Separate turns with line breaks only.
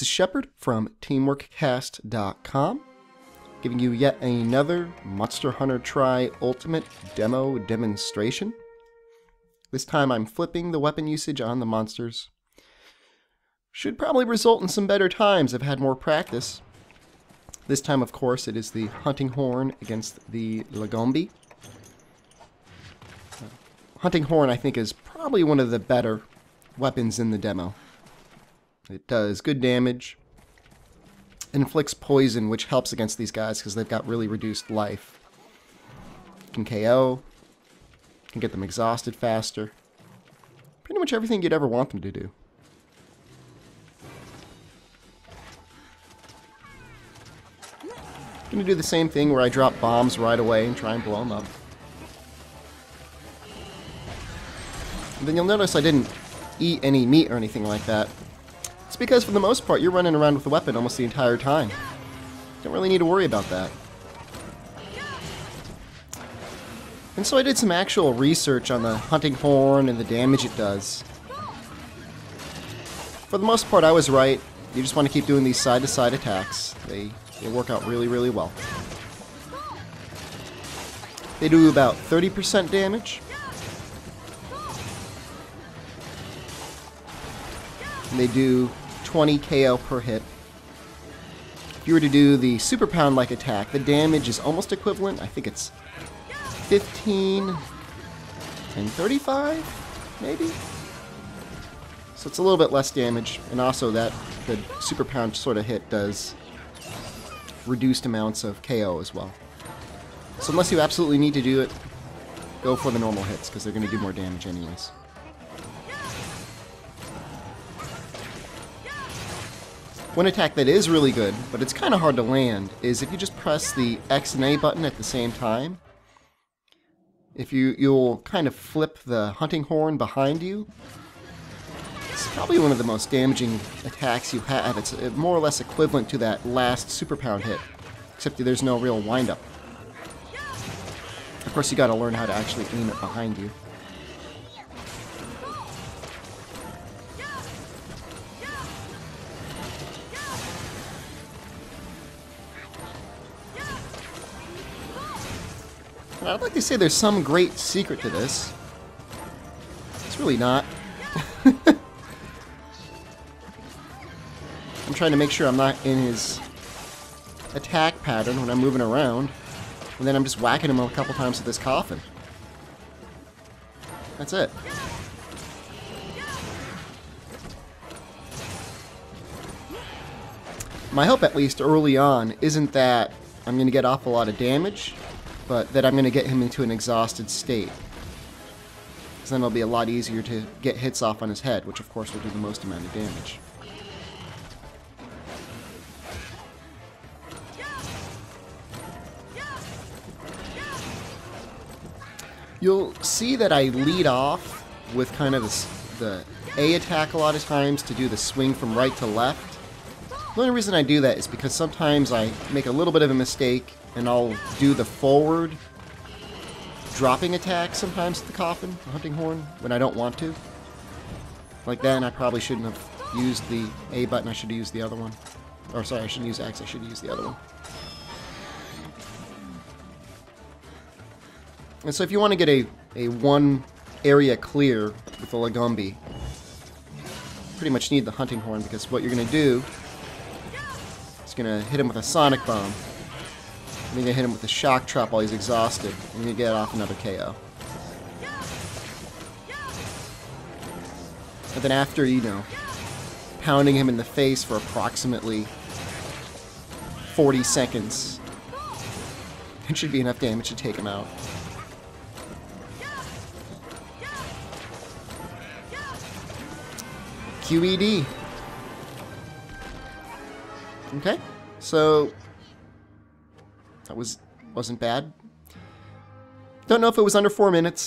is Shepard from TeamworkCast.com, giving you yet another Monster Hunter Tri Ultimate demo demonstration. This time I'm flipping the weapon usage on the monsters. Should probably result in some better times. I've had more practice. This time, of course, it is the Hunting Horn against the Lagombi. Hunting Horn, I think, is probably one of the better weapons in the demo. It does good damage, inflicts poison, which helps against these guys because they've got really reduced life. Can KO, can get them exhausted faster. Pretty much everything you'd ever want them to do. I'm going to do the same thing where I drop bombs right away and try and blow them up. And then you'll notice I didn't eat any meat or anything like that. It's because for the most part you're running around with the weapon almost the entire time. Don't really need to worry about that. And so I did some actual research on the Hunting Horn and the damage it does. For the most part I was right. You just want to keep doing these side-to-side attacks. They work out really, really well. They do about 30% damage. And they do 20 KO per hit. If you were to do the Super Pound-like attack, the damage is almost equivalent. I think it's 15 and 35, maybe? So it's a little bit less damage, and also that the Super Pound sort of hit does reduced amounts of KO as well. So unless you absolutely need to do it, go for the normal hits, because they're going to do more damage anyways. One attack that is really good, but it's kind of hard to land, is if you just press the X and A button at the same time. You'll kind of flip the Hunting Horn behind you. It's probably one of the most damaging attacks you have. It's more or less equivalent to that last Super Pound hit, except that there's no real wind-up. Of course, you got to learn how to actually aim it behind you. And I'd like to say there's some great secret to this. It's really not. I'm trying to make sure I'm not in his attack pattern when I'm moving around, and then I'm just whacking him a couple times with this coffin. That's it. My hope, at least early on, isn't that I'm going to get off a lot of damage, but that I'm going to get him into an exhausted state. Because then it'll be a lot easier to get hits off on his head, which of course will do the most amount of damage. You'll see that I lead off with kind of the A attack a lot of times to do the swing from right to left. The only reason I do that is because sometimes I make a little bit of a mistake and I'll do the forward dropping attack sometimes with the coffin, the Hunting Horn, when I don't want to. Like then I probably shouldn't have used the A button, I should have used the other one. Or sorry, I shouldn't use X, I should have used the other one. And so if you want to get a one area clear with the Lagombi, you pretty much need the Hunting Horn, because what you're going to do is going to hit him with a Sonic Bomb. And you're going to hit him with a Shock Trap while he's exhausted, and you're going to get off another KO. And then after, pounding him in the face for approximately 40 seconds, it should be enough damage to take him out. QED. Okay, so that wasn't bad. Don't know if it was under 4 minutes.